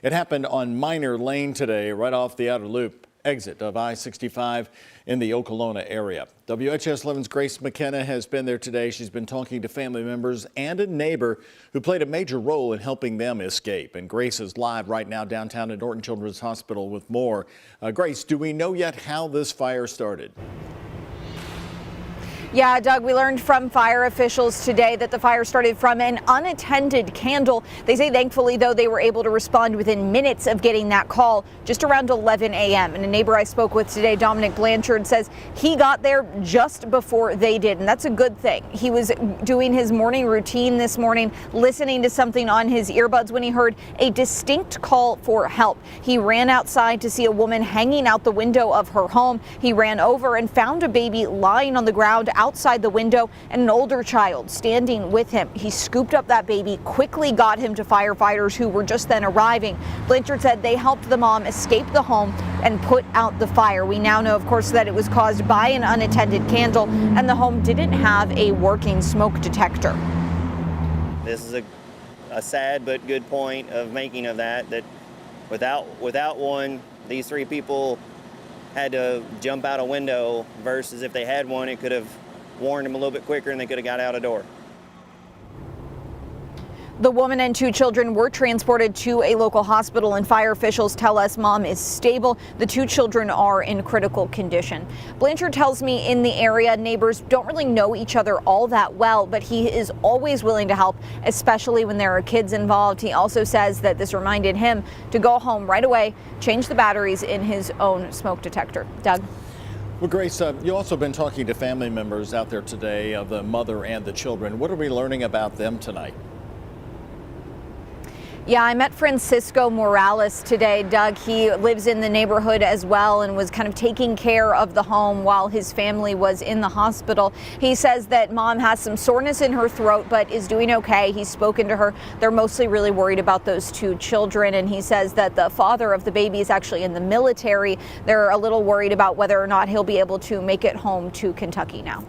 It happened on Minor Lane today, right off the outer loop exit of I-65 in the Okolona area. WHS 11's Grace McKenna has been there today. She's been talking to family members and a neighbor who played a major role in helping them escape. And Grace is live right now downtown at Norton Children's Hospital with more. Grace, do we know yet how this fire started? Yeah, Doug, we learned from fire officials today that the fire started from an unattended candle. They say thankfully, though, they were able to respond within minutes of getting that call just around 11 a.m. And a neighbor I spoke with today, Dominic Blanchard, says he got there just before they did. And that's a good thing. He was doing his morning routine this morning, listening to something on his earbuds when he heard a distinct call for help. He ran outside to see a woman hanging out the window of her home. He ran over and found a baby lying on the ground outside the window and an older child standing with him. He scooped up that baby, quickly got him to firefighters who were just then arriving. Blanchard said they helped the mom escape the home and put out the fire. We now know, of course, that it was caused by an unattended candle and the home didn't have a working smoke detector. This is a sad but good point of making of that without one, these three people had to jump out a window versus if they had one, it could have warned them a little bit quicker and they could have got out a door. The woman and two children were transported to a local hospital, and fire officials tell us mom is stable. The two children are in critical condition. Blanchard tells me in the area, neighbors don't really know each other all that well, but he is always willing to help, especially when there are kids involved. He also says that this reminded him to go home right away, change the batteries in his own smoke detector. Doug? Well, Grace, you've also been talking to family members out there today of the mother and the children. What are we learning about them tonight? Yeah, I met Francisco Morales today, Doug. He lives in the neighborhood as well and was kind of taking care of the home while his family was in the hospital. He says that mom has some soreness in her throat, but is doing okay. He's spoken to her. They're mostly really worried about those two children. And he says that the father of the baby is actually in the military. They're a little worried about whether or not he'll be able to make it home to Kentucky now.